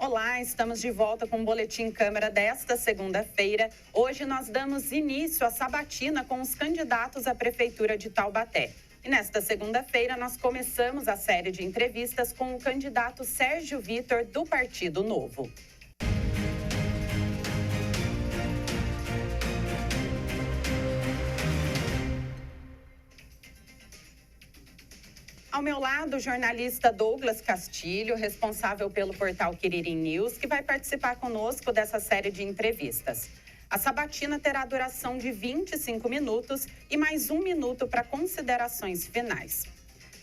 Olá, estamos de volta com o Boletim Câmara desta segunda-feira. Hoje nós damos início à sabatina com os candidatos à Prefeitura de Taubaté. E nesta segunda-feira nós começamos a série de entrevistas com o candidato Sérgio Vitor, do Partido Novo. Ao meu lado, o jornalista Douglas Castilho, responsável pelo portal Quiririm News, que vai participar conosco dessa série de entrevistas. A sabatina terá duração de 25 minutos e mais 1 minuto para considerações finais.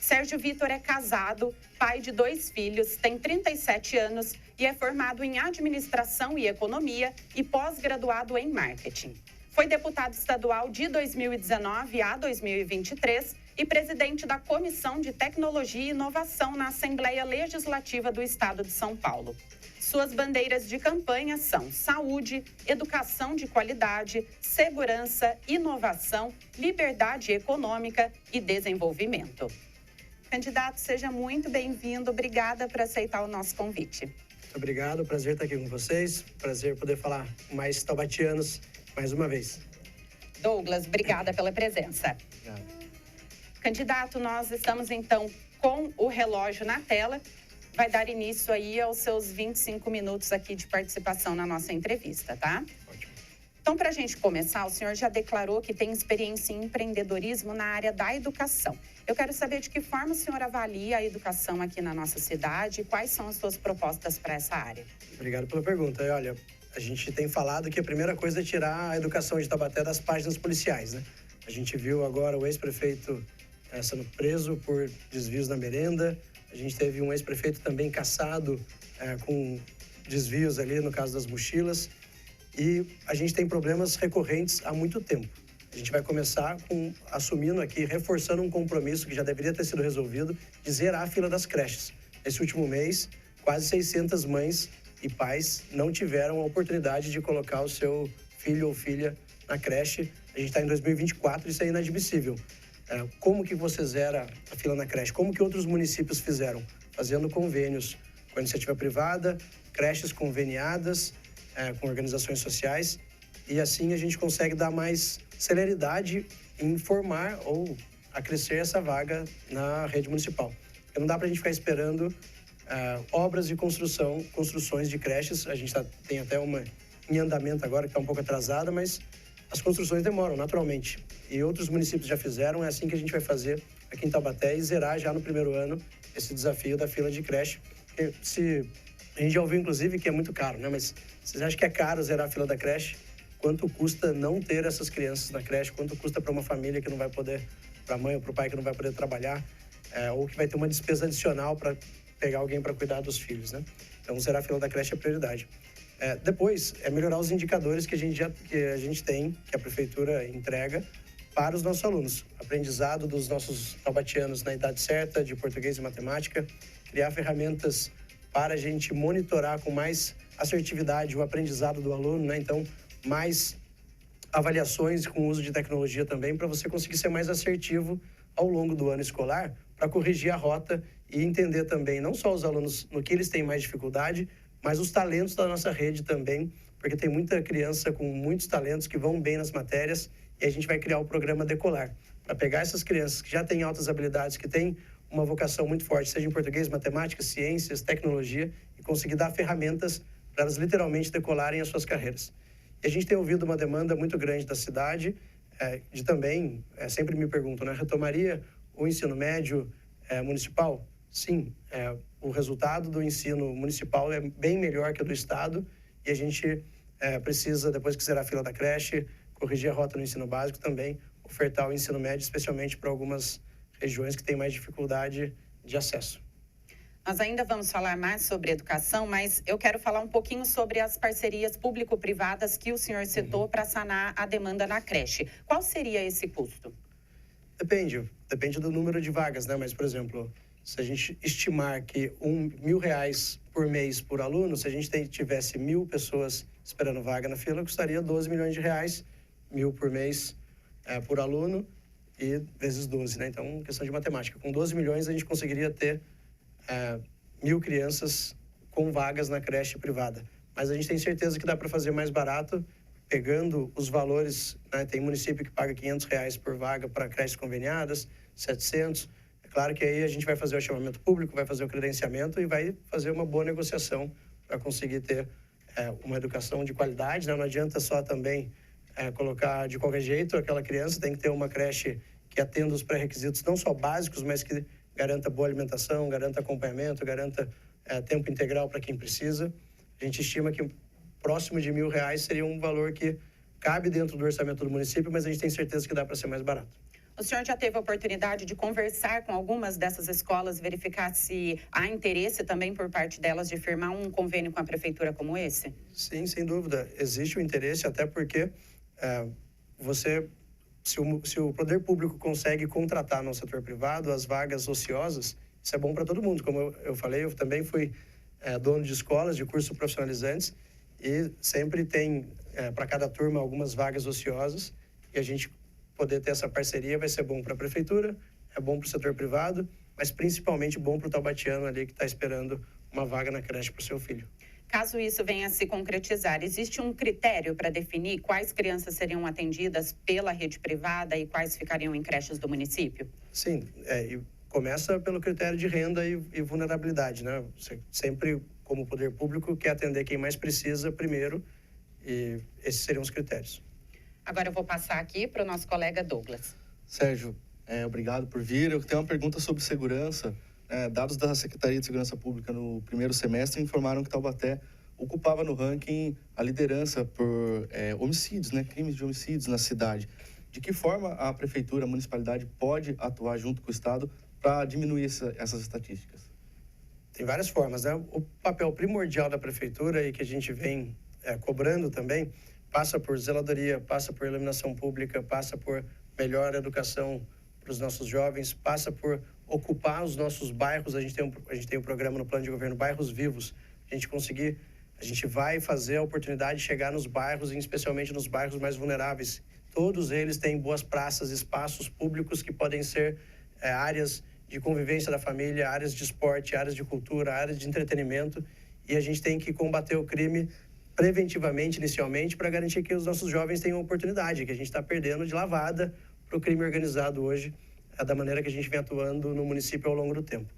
Sérgio Vitor é casado, pai de 2 filhos, tem 37 anos e é formado em Administração e Economia e pós-graduado em Marketing. Foi deputado estadual de 2019 a 2023 e presidente da Comissão de Tecnologia e Inovação na Assembleia Legislativa do Estado de São Paulo. Suas bandeiras de campanha são saúde, educação de qualidade, segurança, inovação, liberdade econômica e desenvolvimento. Candidato, seja muito bem-vindo. Obrigada por aceitar o nosso convite. Muito obrigado, prazer estar aqui com vocês. Prazer poder falar com mais taubatianos mais uma vez. Douglas, obrigada pela presença. Obrigado. Candidato, nós estamos então com o relógio na tela. Vai dar início aí aos seus 25 minutos aqui de participação na nossa entrevista, tá? Ótimo. Então, para a gente começar, o senhor já declarou que tem experiência em empreendedorismo na área da educação. Eu quero saber de que forma o senhor avalia a educação aqui na nossa cidade e quais são as suas propostas para essa área. Obrigado pela pergunta. E olha, a gente tem falado que a primeira coisa é tirar a educação de Taubaté das páginas policiais, né? A gente viu agora o ex-prefeito sendo preso por desvios na merenda. A gente teve um ex-prefeito também caçado com desvios ali no caso das mochilas. E a gente tem problemas recorrentes há muito tempo. A gente vai começar assumindo aqui, reforçando um compromisso que já deveria ter sido resolvido, de zerar a fila das creches. Nesse último mês, quase 600 mães e pais não tiveram a oportunidade de colocar o seu filho ou filha na creche. A gente está em 2024 e isso é inadmissível. Como que você zera a fila na creche? Como que outros municípios fizeram? Fazendo convênios com a iniciativa privada, creches conveniadas, com organizações sociais, e assim a gente consegue dar mais celeridade em formar ou acrescer essa vaga na rede municipal. Porque não dá para a gente ficar esperando obras de construções de creches. A gente tem até uma em andamento agora, que está um pouco atrasada, mas as construções demoram, naturalmente. E outros municípios já fizeram, é assim que a gente vai fazer aqui em Taubaté e zerar já no primeiro ano esse desafio da fila de creche. A gente já ouviu, inclusive, que é muito caro, né? Mas vocês acham que é caro zerar a fila da creche? Quanto custa não ter essas crianças na creche? Quanto custa para uma família que não vai poder, para a mãe ou para o pai que não vai poder trabalhar? Ou que vai ter uma despesa adicional para pegar alguém para cuidar dos filhos, né? Então, zerar a fila da creche é prioridade. Depois, é melhorar os indicadores que a gente tem, que a prefeitura entrega para os nossos alunos. Aprendizado dos nossos taubatianos na idade certa, de português e matemática, criar ferramentas para a gente monitorar com mais assertividade o aprendizado do aluno, né? Então, mais avaliações com o uso de tecnologia também, para você conseguir ser mais assertivo ao longo do ano escolar, para corrigir a rota e entender também não só os alunos no que eles têm mais dificuldade, mas os talentos da nossa rede também, porque tem muita criança com muitos talentos que vão bem nas matérias, e a gente vai criar o programa Decolar, para pegar essas crianças que já têm altas habilidades, que têm uma vocação muito forte, seja em português, matemática, ciências, tecnologia, e conseguir dar ferramentas para elas literalmente decolarem as suas carreiras. E a gente tem ouvido uma demanda muito grande da cidade, de também, sempre me perguntam, né, retomaria o ensino médio municipal? Sim, o resultado do ensino municipal é bem melhor que o do estado, e a gente precisa, depois que zerar a fila da creche, corrigir a rota no ensino básico também, ofertar o ensino médio, especialmente para algumas regiões que têm mais dificuldade de acesso. Nós ainda vamos falar mais sobre educação, mas eu quero falar um pouquinho sobre as parcerias público-privadas que o senhor citou para sanar a demanda na creche. Qual seria esse custo? Depende do número de vagas, né? Mas, por exemplo, se a gente estimar que R$1.000 por mês por aluno, se a gente tivesse 1.000 pessoas esperando vaga na fila, custaria R$12 milhões, 1.000 por mês por aluno e vezes 12, né? Então, questão de matemática. Com 12 milhões, a gente conseguiria ter 1.000 crianças com vagas na creche privada. Mas a gente tem certeza que dá para fazer mais barato, pegando os valores, né? Tem município que paga R$500 por vaga para creches conveniadas, 700. É claro que aí a gente vai fazer o chamamento público, vai fazer o credenciamento e vai fazer uma boa negociação para conseguir ter uma educação de qualidade, né? Não adianta só também colocar de qualquer jeito aquela criança, tem que ter uma creche que atenda os pré-requisitos não só básicos, mas que garanta boa alimentação, garanta acompanhamento, garanta tempo integral para quem precisa. A gente estima que próximo de R$1.000 seria um valor que cabe dentro do orçamento do município, mas a gente tem certeza que dá para ser mais barato. O senhor já teve a oportunidade de conversar com algumas dessas escolas, verificar se há interesse também por parte delas de firmar um convênio com a prefeitura como esse? Sim, sem dúvida. Existe o interesse, até porque se o poder público consegue contratar no setor privado as vagas ociosas, isso é bom para todo mundo. Como eu falei, eu também fui dono de escolas, de cursos profissionalizantes, e sempre tem para cada turma algumas vagas ociosas, e a gente poder ter essa parceria vai ser bom para a prefeitura, é bom para o setor privado, mas principalmente bom para o taubatiano ali que está esperando uma vaga na creche para o seu filho. Caso isso venha a se concretizar, existe um critério para definir quais crianças seriam atendidas pela rede privada e quais ficariam em creches do município? Sim, e começa pelo critério de renda e vulnerabilidade, né? Você sempre, como poder público, quer atender quem mais precisa primeiro, e esses seriam os critérios. Agora eu vou passar aqui para o nosso colega Douglas. Sérgio, obrigado por vir. Eu tenho uma pergunta sobre segurança. Dados da Secretaria de Segurança Pública no primeiro semestre informaram que Taubaté ocupava no ranking a liderança por homicídios, né, crimes de homicídios na cidade. De que forma a prefeitura, a municipalidade pode atuar junto com o Estado para diminuir essas estatísticas? Tem várias formas, né? O papel primordial da prefeitura e que a gente vem cobrando também passa por zeladoria, passa por iluminação pública, passa por melhor educação para os nossos jovens, passa por ocupar os nossos bairros. A gente tem um programa no plano de governo Bairros Vivos. A gente vai fazer a oportunidade de chegar nos bairros, e especialmente nos bairros mais vulneráveis. Todos eles têm boas praças, espaços públicos que podem ser áreas de convivência da família, áreas de esporte, áreas de cultura, áreas de entretenimento. E a gente tem que combater o crime preventivamente, inicialmente, para garantir que os nossos jovens tenham oportunidade, que a gente está perdendo de lavada para o crime organizado hoje, da maneira que a gente vem atuando no município ao longo do tempo.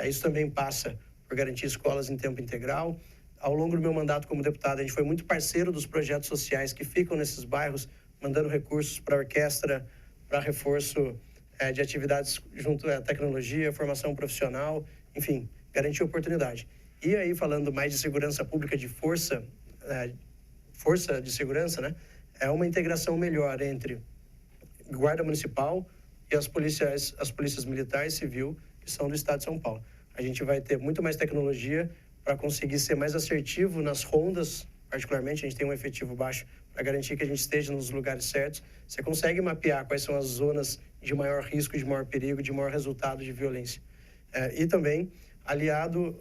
Isso também passa por garantir escolas em tempo integral. Ao longo do meu mandato como deputado, a gente foi muito parceiro dos projetos sociais que ficam nesses bairros, mandando recursos para a orquestra, para reforço de atividades junto à tecnologia, formação profissional, enfim, garantir oportunidade. E aí, falando mais de segurança pública, de força de segurança, né? É uma integração melhor entre guarda municipal e as polícias militar e civil, que são do estado de São Paulo. A gente vai ter muito mais tecnologia para conseguir ser mais assertivo nas rondas, particularmente. A gente tem um efetivo baixo para garantir que a gente esteja nos lugares certos. Você consegue mapear quais são as zonas de maior risco, de maior perigo, de maior resultado de violência. E também aliado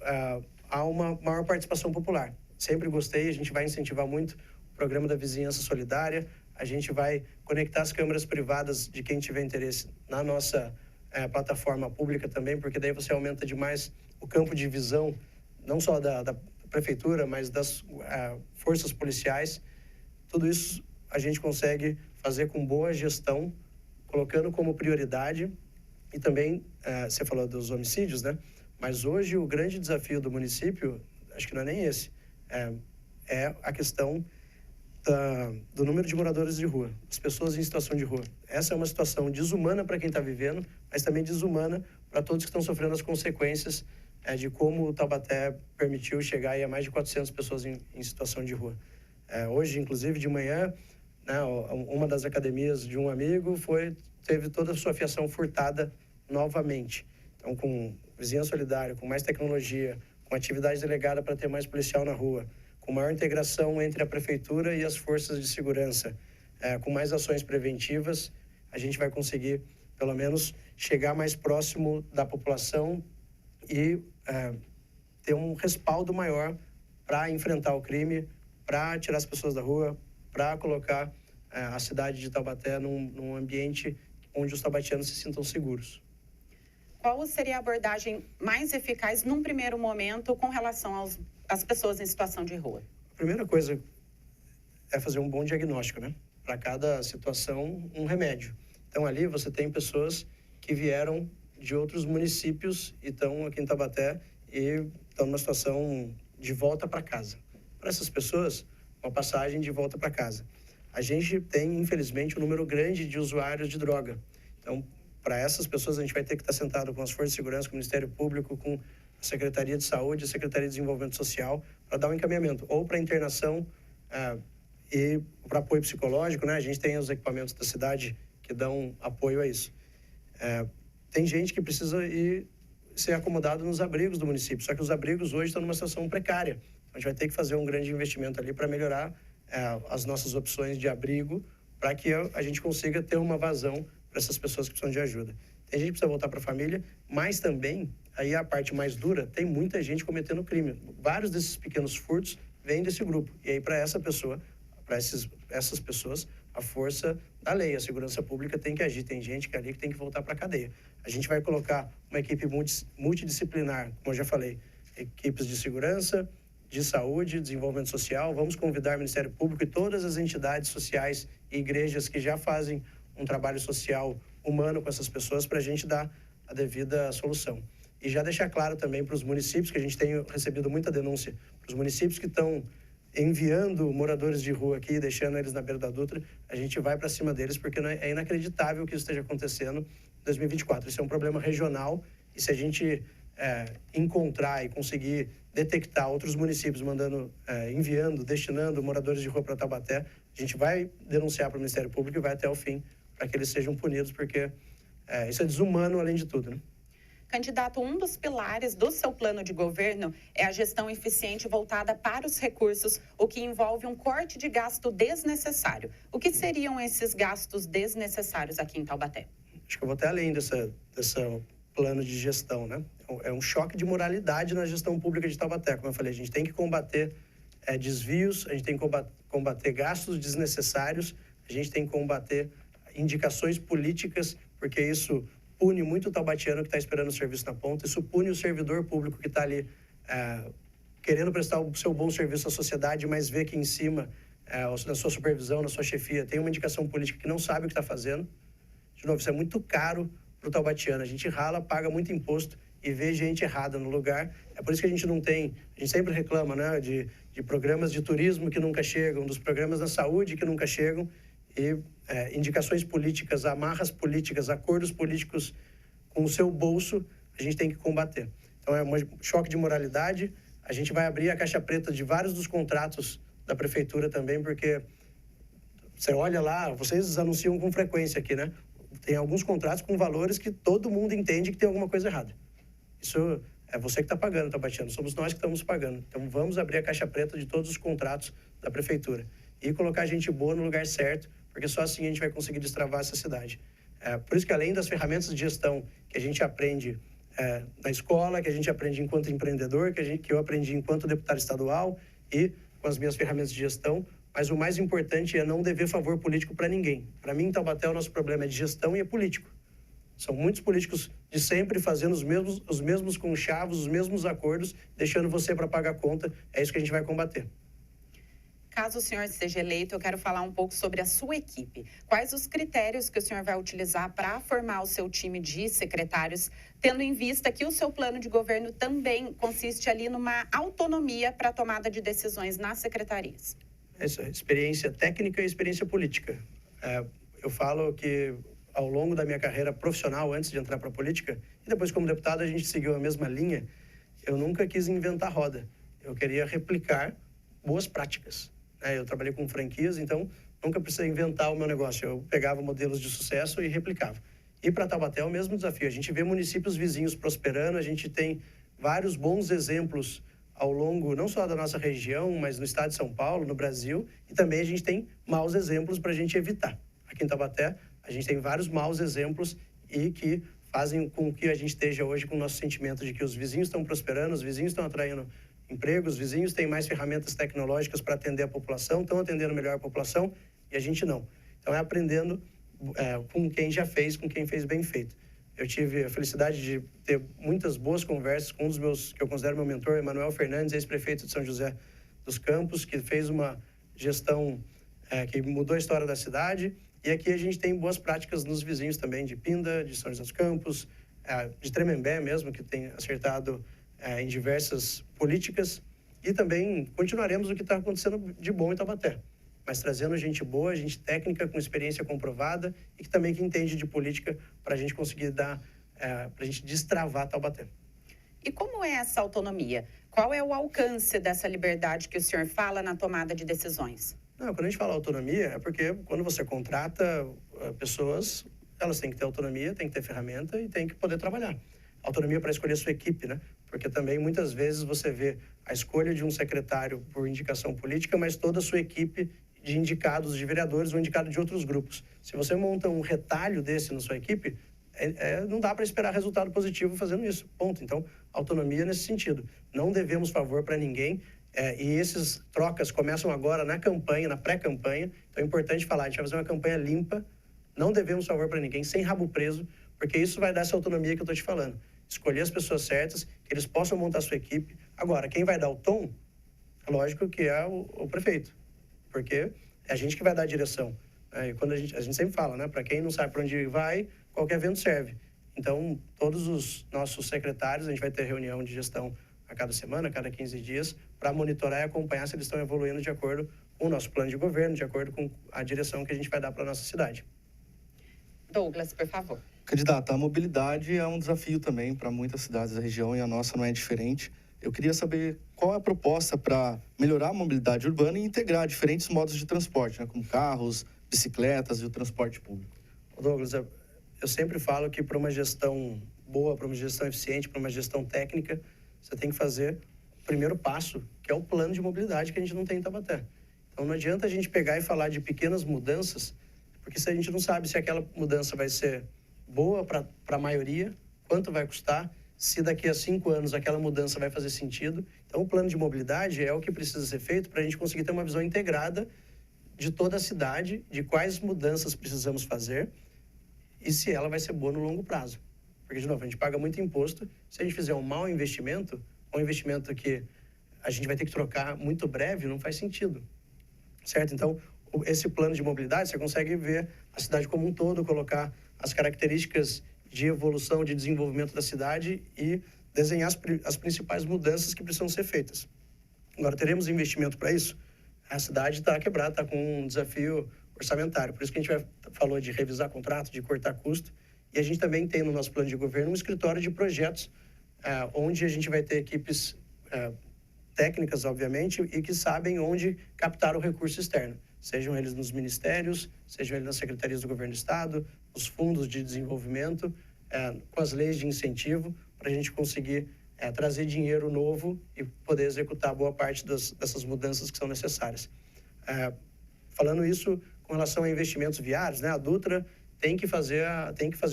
a uma maior participação popular. Sempre gostei, a gente vai incentivar muito o programa da vizinhança solidária, a gente vai conectar as câmaras privadas de quem tiver interesse na nossa plataforma pública também, porque daí você aumenta demais o campo de visão, não só da prefeitura, mas das forças policiais. Tudo isso a gente consegue fazer com boa gestão, colocando como prioridade. E também, você falou dos homicídios, né? Mas hoje o grande desafio do município, acho que não é nem esse, é a questão do número de moradores de rua, as pessoas em situação de rua. Essa é uma situação desumana para quem está vivendo, mas também desumana para todos que estão sofrendo as consequências de como o Taubaté permitiu chegar aí a mais de 400 pessoas em situação de rua. Hoje, inclusive, de manhã, né, uma das academias de um amigo teve toda a sua fiação furtada novamente. Então, com vizinhança solidária, com mais tecnologia, com atividade delegada para ter mais policial na rua, com maior integração entre a prefeitura e as forças de segurança, com mais ações preventivas, a gente vai conseguir, pelo menos, chegar mais próximo da população e ter um respaldo maior para enfrentar o crime, para tirar as pessoas da rua, para colocar a cidade de Taubaté num ambiente onde os taubatianos se sintam seguros. Qual seria a abordagem mais eficaz num primeiro momento com relação aos as pessoas em situação de rua? A primeira coisa é fazer um bom diagnóstico, né? Para cada situação, um remédio. Então, ali você tem pessoas que vieram de outros municípios e estão aqui em Taubaté e estão numa situação de volta para casa. Para essas pessoas, uma passagem de volta para casa. A gente tem, infelizmente, um número grande de usuários de droga. Então, para essas pessoas, a gente vai ter que estar sentado com as Forças de Segurança, com o Ministério Público, com a Secretaria de Saúde, a Secretaria de Desenvolvimento Social, para dar um encaminhamento, ou para internação e para apoio psicológico, né? A gente tem os equipamentos da cidade que dão apoio a isso. Tem gente que precisa ir ser acomodado nos abrigos do município, só que os abrigos hoje estão numa situação precária. A gente vai ter que fazer um grande investimento ali para melhorar as nossas opções de abrigo, para que a gente consiga ter uma vazão para essas pessoas que precisam de ajuda. Tem gente que precisa voltar para a família, mas também, aí a parte mais dura, tem muita gente cometendo crime. Vários desses pequenos furtos vêm desse grupo. E aí, para essa pessoa, para essas pessoas, a força da lei, a segurança pública tem que agir. Tem gente que ali que tem que voltar para a cadeia. A gente vai colocar uma equipe multidisciplinar, como eu já falei, equipes de segurança, de saúde, desenvolvimento social. Vamos convidar o Ministério Público e todas as entidades sociais e igrejas que já fazem um trabalho social humano com essas pessoas para a gente dar a devida solução. E já deixar claro também para os municípios, que a gente tem recebido muita denúncia, para os municípios que estão enviando moradores de rua aqui, deixando eles na beira da Dutra, a gente vai para cima deles, porque é inacreditável que isso esteja acontecendo em 2024. Isso é um problema regional e se a gente encontrar e conseguir detectar outros municípios enviando, destinando moradores de rua para Taubaté, a gente vai denunciar para o Ministério Público e vai até o fim para que eles sejam punidos, porque isso é desumano além de tudo, né? Candidato, um dos pilares do seu plano de governo é a gestão eficiente voltada para os recursos, o que envolve um corte de gasto desnecessário. O que seriam esses gastos desnecessários aqui em Taubaté? Acho que eu vou até além dessa plano de gestão, né? É um choque de moralidade na gestão pública de Taubaté. Como eu falei, a gente tem que combater desvios, a gente tem que combater gastos desnecessários, a gente tem que combater indicações políticas, porque isso pune muito o taubatiano que está esperando o serviço na ponta, isso pune o servidor público que está ali querendo prestar o seu bom serviço à sociedade, mas vê que em cima, na sua supervisão, na sua chefia, tem uma indicação política que não sabe o que está fazendo. De novo, isso é muito caro para o taubatiano. A gente rala, paga muito imposto e vê gente errada no lugar. É por isso que a gente não tem... A gente sempre reclama, né, de programas de turismo que nunca chegam, dos programas da saúde que nunca chegam e indicações políticas, amarras políticas, acordos políticos com o seu bolso, a gente tem que combater. Então, é um choque de moralidade. A gente vai abrir a caixa preta de vários dos contratos da prefeitura também, porque você olha lá, vocês anunciam com frequência aqui, né? Tem alguns contratos com valores que todo mundo entende que tem alguma coisa errada. Isso é você que está pagando, taubatiano. Somos nós que estamos pagando. Então, vamos abrir a caixa preta de todos os contratos da prefeitura e colocar gente boa no lugar certo, porque só assim a gente vai conseguir destravar essa cidade. Por isso que, além das ferramentas de gestão que a gente aprende na escola, que a gente aprende enquanto empreendedor, que eu aprendi enquanto deputado estadual e com as minhas ferramentas de gestão, mas o mais importante é não dever favor político para ninguém. Para mim, em Taubaté, o nosso problema é de gestão e é político. São muitos políticos de sempre fazendo os mesmos conchavos, os mesmos acordos, deixando você para pagar a conta. É isso que a gente vai combater. Caso o senhor seja eleito, eu quero falar um pouco sobre a sua equipe. Quais os critérios que o senhor vai utilizar para formar o seu time de secretários, tendo em vista que o seu plano de governo também consiste ali numa autonomia para a tomada de decisões nas secretarias? Essa experiência técnica e experiência política. Eu falo que ao longo da minha carreira profissional, antes de entrar para a política, e depois como deputado a gente seguiu a mesma linha, eu nunca quis inventar roda. Eu queria replicar boas práticas. Eu trabalhei com franquias, então nunca precisei inventar o meu negócio. Eu pegava modelos de sucesso e replicava. E para Taubaté é o mesmo desafio. A gente vê municípios vizinhos prosperando, a gente tem vários bons exemplos ao longo, não só da nossa região, mas no estado de São Paulo, no Brasil, e também a gente tem maus exemplos para a gente evitar. Aqui em Taubaté, a gente tem vários maus exemplos e que fazem com que a gente esteja hoje com o nosso sentimento de que os vizinhos estão prosperando, os vizinhos estão atraindo empregos, os vizinhos têm mais ferramentas tecnológicas para atender a população, estão atendendo melhor a população e a gente não. Então, é aprendendo com quem já fez, com quem fez bem feito. Eu tive a felicidade de ter muitas boas conversas com um dos meus, que eu considero meu mentor, Emanuel Fernandes, ex-prefeito de São José dos Campos, que fez uma gestão que mudou a história da cidade. E aqui a gente tem boas práticas nos vizinhos também, de Pinda, de São José dos Campos, de Tremembé mesmo, que tem acertado em diversas políticas. E também continuaremos o que está acontecendo de bom em Taubaté, mas trazendo gente boa, gente técnica, com experiência comprovada e que também que entende de política para a gente conseguir dar, para a gente destravar Taubaté. E como é essa autonomia? Qual é o alcance dessa liberdade que o senhor fala na tomada de decisões? Não, quando a gente fala autonomia, é porque quando você contrata pessoas, elas têm que ter autonomia, têm que ter ferramenta e têm que poder trabalhar. Autonomia para escolher a sua equipe, né? Porque também muitas vezes você vê a escolha de um secretário por indicação política, mas toda a sua equipe de indicados de vereadores ou indicado de outros grupos. Se você monta um retalho desse na sua equipe, não dá para esperar resultado positivo fazendo isso, ponto. Então, autonomia nesse sentido. Não devemos favor para ninguém, e essas trocas começam agora na campanha, na pré-campanha. Então, é importante falar, a gente vai fazer uma campanha limpa, não devemos favor para ninguém, sem rabo preso, porque isso vai dar essa autonomia que eu estou te falando. Escolher as pessoas certas, que eles possam montar a sua equipe. Agora, quem vai dar o tom, é lógico que é o prefeito, porque é a gente que vai dar a direção. E quando a gente sempre fala, né? Para quem não sabe para onde vai, qualquer vento serve. Então, todos os nossos secretários, a gente vai ter reunião de gestão a cada semana, a cada 15 dias, para monitorar e acompanhar se eles estão evoluindo de acordo com o nosso plano de governo, de acordo com a direção que a gente vai dar para a nossa cidade. Douglas, por favor. Candidata, a mobilidade é um desafio também para muitas cidades da região e a nossa não é diferente. Eu queria saber qual é a proposta para melhorar a mobilidade urbana e integrar diferentes modos de transporte, né, como carros, bicicletas e o transporte público. Douglas, eu sempre falo que para uma gestão boa, para uma gestão eficiente, para uma gestão técnica, você tem que fazer o primeiro passo, que é o plano de mobilidade que a gente não tem em Taubaté. Então, não adianta a gente pegar e falar de pequenas mudanças, porque se a gente não sabe se aquela mudança vai ser boa para a maioria, quanto vai custar, se daqui a 5 anos aquela mudança vai fazer sentido. Então, o plano de mobilidade é o que precisa ser feito para a gente conseguir ter uma visão integrada de toda a cidade, de quais mudanças precisamos fazer e se ela vai ser boa no longo prazo. Porque, de novo, a gente paga muito imposto. Se a gente fizer um mau investimento, um investimento que a gente vai ter que trocar muito breve, não faz sentido, certo? Então, esse plano de mobilidade, você consegue ver a cidade como um todo, colocar as características de evolução, de desenvolvimento da cidade e desenhar as principais mudanças que precisam ser feitas. Agora, teremos investimento para isso? A cidade está quebrada, está com um desafio orçamentário. Por isso que a gente falou de revisar contrato, de cortar custo. E a gente também tem no nosso plano de governo um escritório de projetos, onde a gente vai ter equipes técnicas, obviamente, e que sabem onde captar o recurso externo. Sejam eles nos ministérios, sejam eles nas secretarias do governo do estado, os fundos de desenvolvimento, com as leis de incentivo, para a gente conseguir trazer dinheiro novo e poder executar boa parte dessas mudanças que são necessárias. Falando isso com relação a investimentos viários, né, a Dutra tem que fazer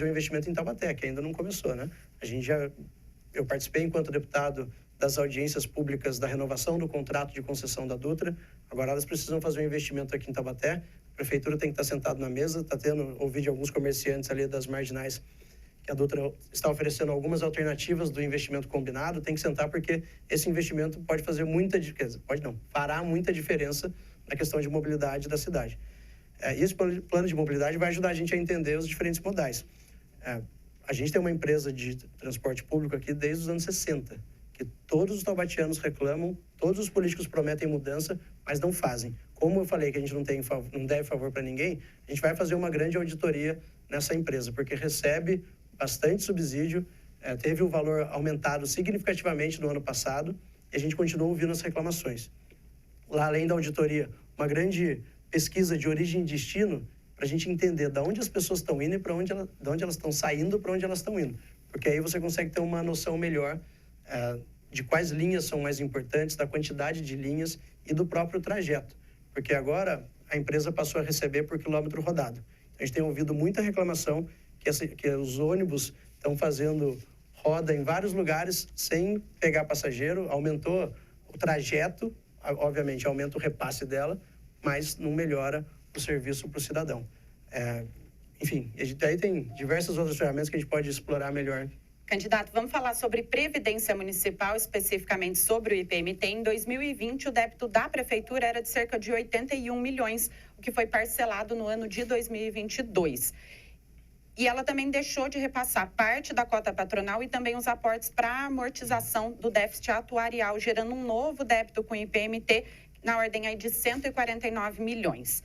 o investimento em Taubaté, que ainda não começou, né? Eu participei enquanto deputado das audiências públicas da renovação do contrato de concessão da Dutra. Agora elas precisam fazer um investimento aqui em Taubaté. A prefeitura tem que estar sentada na mesa, ouvi de alguns comerciantes ali das marginais que a Dutra está oferecendo algumas alternativas do investimento combinado. Tem que sentar porque esse investimento pode fazer fará muita diferença na questão de mobilidade da cidade. E esse plano de mobilidade vai ajudar a gente a entender os diferentes modais. A gente tem uma empresa de transporte público aqui desde os anos 60, que todos os taubatianos reclamam, todos os políticos prometem mudança, mas não fazem. Como eu falei que a gente não deve favor para ninguém, a gente vai fazer uma grande auditoria nessa empresa, porque recebe bastante subsídio, teve o valor aumentado significativamente no ano passado, e a gente continua ouvindo as reclamações. Lá, além da auditoria, uma grande pesquisa de origem e destino, para a gente entender de onde as pessoas estão indo e de onde elas estão saindo, para onde elas estão indo. Porque aí você consegue ter uma noção melhor de quais linhas são mais importantes, da quantidade de linhas e do próprio trajeto. Porque agora a empresa passou a receber por quilômetro rodado. A gente tem ouvido muita reclamação que os ônibus estão fazendo roda em vários lugares sem pegar passageiro, aumentou o trajeto, obviamente aumenta o repasse dela, mas não melhora o serviço para o cidadão. enfim, aí tem diversas outras ferramentas que a gente pode explorar melhor. Candidato, vamos falar sobre Previdência Municipal, especificamente sobre o IPMT. Em 2020, o débito da Prefeitura era de cerca de 81 milhões, o que foi parcelado no ano de 2022. E ela também deixou de repassar parte da cota patronal e também os aportes para a amortização do déficit atuarial, gerando um novo débito com o IPMT na ordem aí de 149 milhões.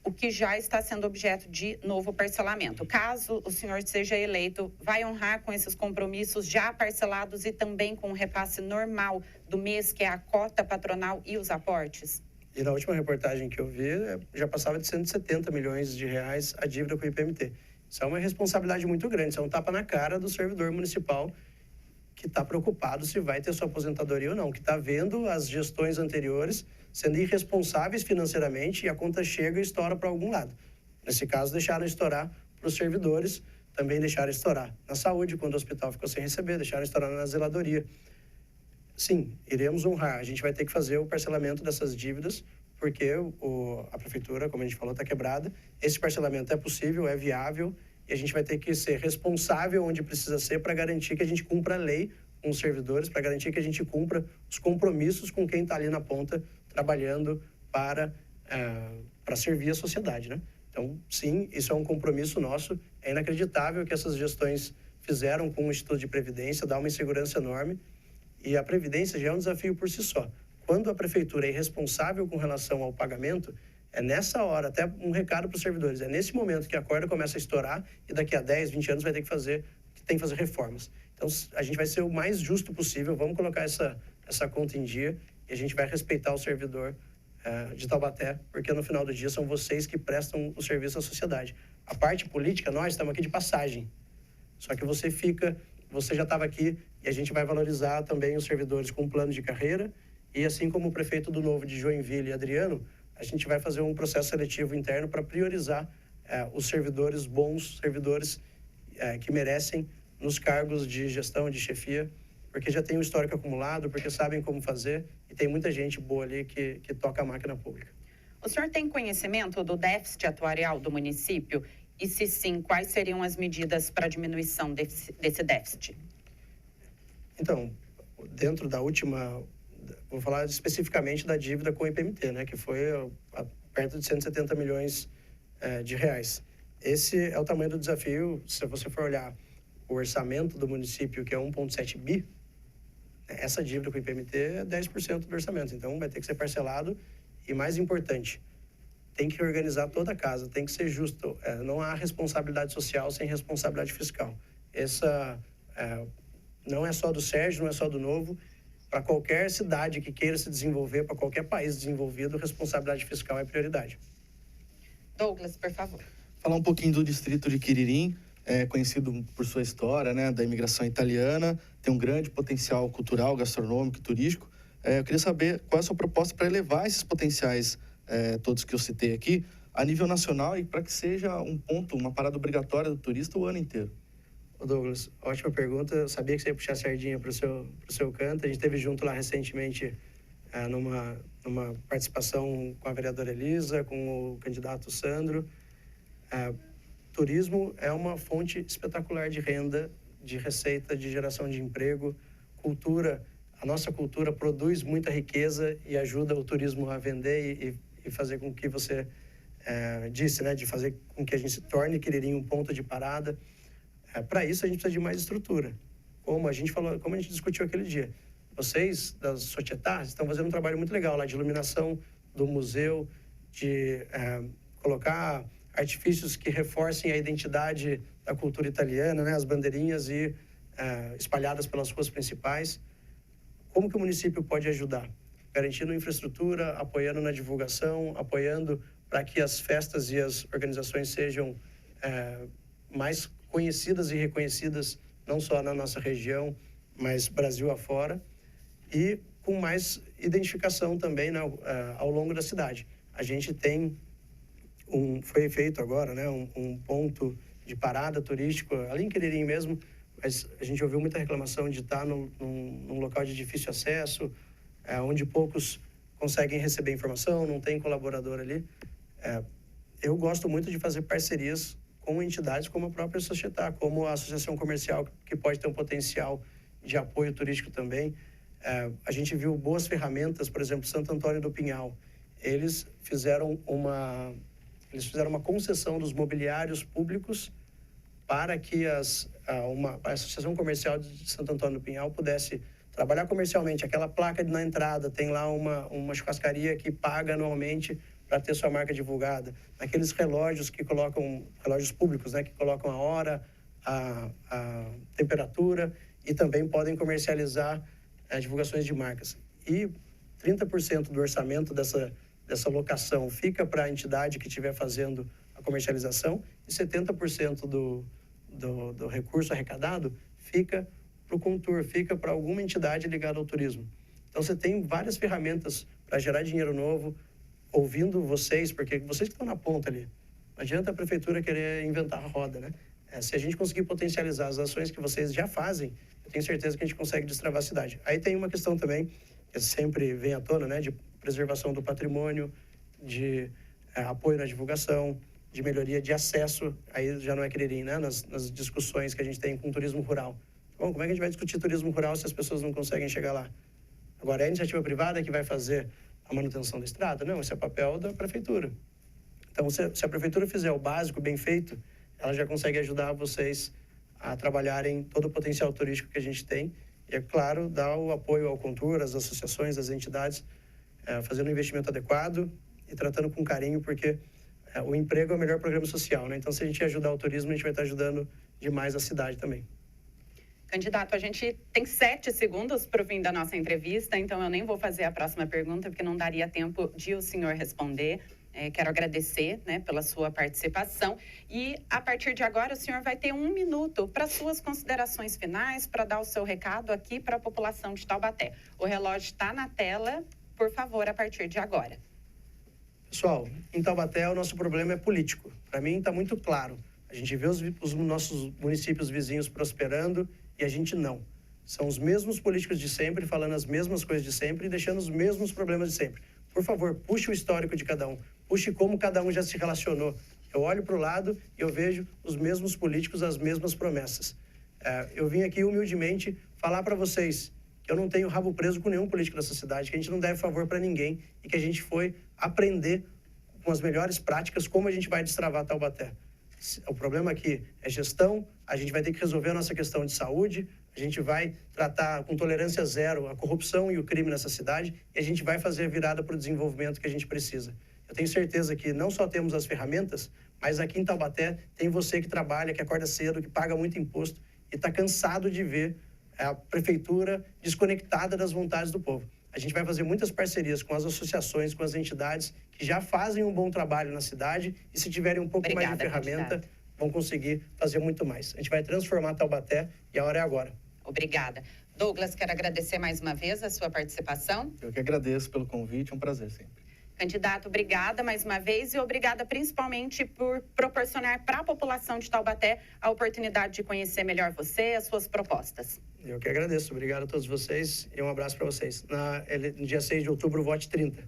O que já está sendo objeto de novo parcelamento. Caso o senhor seja eleito, vai honrar com esses compromissos já parcelados e também com o repasse normal do mês, que é a cota patronal e os aportes? E na última reportagem que eu vi, já passava de 170 milhões de reais a dívida com o IPMT. Isso é uma responsabilidade muito grande, isso é um tapa na cara do servidor municipal que está preocupado se vai ter sua aposentadoria ou não, que está vendo as gestões anteriores sendo irresponsáveis financeiramente e a conta chega e estoura para algum lado. Nesse caso, deixaram estourar para os servidores, também deixaram estourar na saúde, quando o hospital ficou sem receber, deixaram estourar na zeladoria. Sim, iremos honrar. A gente vai ter que fazer o parcelamento dessas dívidas, porque a prefeitura, como a gente falou, está quebrada. Esse parcelamento é possível, é viável, e a gente vai ter que ser responsável onde precisa ser para garantir que a gente cumpra a lei com os servidores, para garantir que a gente cumpra os compromissos com quem está ali na ponta, trabalhando para servir a sociedade, né? Então, sim, isso é um compromisso nosso. É inacreditável que essas gestões fizeram com o Instituto de Previdência, dá uma insegurança enorme. E a Previdência já é um desafio por si só. Quando a prefeitura é irresponsável com relação ao pagamento, é nessa hora, até um recado para os servidores, é nesse momento que a corda começa a estourar e daqui a 10, 20 anos vai ter que fazer reformas. Então, a gente vai ser o mais justo possível, vamos colocar essa conta em dia e a gente vai respeitar o servidor de Taubaté, porque no final do dia são vocês que prestam o serviço à sociedade. A parte política, nós estamos aqui de passagem. Só que você já estava aqui e a gente vai valorizar também os servidores com um plano de carreira e assim como o prefeito do Novo de Joinville, Adriano, a gente vai fazer um processo seletivo interno para priorizar os servidores bons, servidores que merecem nos cargos de gestão, de chefia, porque já tem um histórico acumulado, porque sabem como fazer e tem muita gente boa ali que toca a máquina pública. O senhor tem conhecimento do déficit atuarial do município? E se sim, quais seriam as medidas para a diminuição desse déficit? Então, dentro da última, vou falar especificamente da dívida com o IPMT, né, que foi perto de 170 milhões de reais. Esse é o tamanho do desafio. Se você for olhar o orçamento do município, que é 1,7 bi, essa dívida com o IPMT é 10% do orçamento. Então, vai ter que ser parcelado. E, mais importante, tem que organizar toda a casa, tem que ser justo. Não há responsabilidade social sem responsabilidade fiscal. Essa não é só do Sérgio, não é só do Novo. Para qualquer cidade que queira se desenvolver, para qualquer país desenvolvido, responsabilidade fiscal é prioridade. Douglas, por favor. Falar um pouquinho do distrito de Quiririm, conhecido por sua história, né, da imigração italiana, tem um grande potencial cultural, gastronômico e turístico. Eu queria saber qual é a sua proposta para elevar esses potenciais, todos que eu citei aqui, a nível nacional e para que seja um ponto, uma parada obrigatória do turista o ano inteiro. Douglas, ótima pergunta. Eu sabia que você ia puxar a sardinha para o seu canto. A gente esteve junto lá recentemente numa participação com a vereadora Elisa, com o candidato Sandro. Turismo é uma fonte espetacular de renda, de receita, de geração de emprego. Cultura, a nossa cultura produz muita riqueza e ajuda o turismo a vender e fazer com que você disse, né, de fazer com que a gente se torne Quiririm um ponto de parada. Para isso, a gente precisa de mais estrutura. Como a gente discutiu aquele dia. Vocês, das Societás, estão fazendo um trabalho muito legal lá de iluminação do museu, de colocar artifícios que reforcem a identidade da cultura italiana, né? As bandeirinhas espalhadas pelas ruas principais. Como que o município pode ajudar? Garantindo infraestrutura, apoiando na divulgação, apoiando para que as festas e as organizações sejam mais conhecidas e reconhecidas, não só na nossa região, mas Brasil afora, e com mais identificação também, né, ao longo da cidade. A gente tem foi feito agora, né, um ponto de parada turístico, ali em Quiririm mesmo, mas a gente ouviu muita reclamação de estar num local de difícil acesso, onde poucos conseguem receber informação, não tem colaborador ali. Eu gosto muito de fazer parcerias com entidades como a própria Societá, como a Associação Comercial, que pode ter um potencial de apoio turístico também. A gente viu boas ferramentas, por exemplo, Santo Antônio do Pinhal. Eles fizeram uma concessão dos mobiliários públicos para que a Associação Comercial de Santo Antônio do Pinhal pudesse trabalhar comercialmente. Aquela placa na entrada, tem lá uma churrascaria que paga anualmente para ter sua marca divulgada. Aqueles relógios relógios públicos, né, que colocam a hora, a temperatura e também podem comercializar divulgações de marcas. E 30% do orçamento dessa locação fica para a entidade que estiver fazendo a comercialização e 70% do recurso arrecadado fica para o Contur, fica para alguma entidade ligada ao turismo. Então, você tem várias ferramentas para gerar dinheiro novo, ouvindo vocês, porque vocês que estão na ponta ali. Não adianta a prefeitura querer inventar a roda, né? Se a gente conseguir potencializar as ações que vocês já fazem, eu tenho certeza que a gente consegue destravar a cidade. Aí tem uma questão também, que sempre vem à tona, né? De preservação do patrimônio, de apoio na divulgação, de melhoria de acesso, aí já não é Quiririm, né? Nas discussões que a gente tem com o turismo rural. Bom, como é que a gente vai discutir turismo rural se as pessoas não conseguem chegar lá? Agora, é a iniciativa privada que vai fazer a manutenção da estrada? Não, esse é o papel da prefeitura. Então, se a prefeitura fizer o básico bem feito, ela já consegue ajudar vocês a trabalharem todo o potencial turístico que a gente tem. E, é claro, dar o apoio ao Contur, às associações, às entidades, fazendo um investimento adequado e tratando com carinho, porque o emprego é o melhor programa social, né? Então, se a gente ajudar o turismo, a gente vai estar ajudando demais a cidade também. Candidato, a gente tem 7 segundos para o fim da nossa entrevista, então eu nem vou fazer a próxima pergunta, porque não daria tempo de o senhor responder. Quero agradecer, né, pela sua participação. E, a partir de agora, o senhor vai ter 1 minuto para suas considerações finais, para dar o seu recado aqui para a população de Taubaté. O relógio está na tela, por favor, a partir de agora. Pessoal, em Taubaté o nosso problema é político. Para mim está muito claro. A gente vê os nossos municípios vizinhos prosperando e a gente não. São os mesmos políticos de sempre, falando as mesmas coisas de sempre e deixando os mesmos problemas de sempre. Por favor, puxe o histórico de cada um. Puxe como cada um já se relacionou. Eu olho para o lado e eu vejo os mesmos políticos, as mesmas promessas. Eu vim aqui humildemente falar para vocês que eu não tenho rabo preso com nenhum político dessa cidade, que a gente não deve favor para ninguém e que a gente foi aprender com as melhores práticas como a gente vai destravar Taubaté. O problema aqui é gestão, a gente vai ter que resolver a nossa questão de saúde, a gente vai tratar com tolerância zero a corrupção e o crime nessa cidade e a gente vai fazer a virada para o desenvolvimento que a gente precisa. Eu tenho certeza que não só temos as ferramentas, mas aqui em Taubaté tem você que trabalha, que acorda cedo, que paga muito imposto e está cansado de ver a prefeitura desconectada das vontades do povo. A gente vai fazer muitas parcerias com as associações, com as entidades que já fazem um bom trabalho na cidade e se tiverem um pouco mais de ferramenta, vão conseguir fazer muito mais. A gente vai transformar Taubaté e a hora é agora. Obrigada. Douglas, quero agradecer mais uma vez a sua participação. Eu que agradeço pelo convite, é um prazer sempre. Candidato, obrigada mais uma vez e obrigada principalmente por proporcionar para a população de Taubaté a oportunidade de conhecer melhor você e as suas propostas. Eu que agradeço. Obrigado a todos vocês e um abraço para vocês. No dia 6 de outubro, vote 30.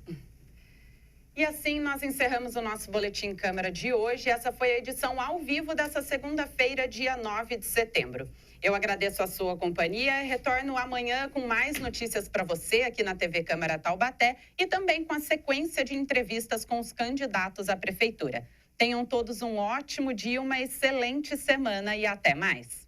E assim nós encerramos o nosso Boletim Câmara de hoje. Essa foi a edição ao vivo dessa segunda-feira, dia 9 de setembro. Eu agradeço a sua companhia e retorno amanhã com mais notícias para você aqui na TV Câmara Taubaté e também com a sequência de entrevistas com os candidatos à prefeitura. Tenham todos um ótimo dia, uma excelente semana e até mais.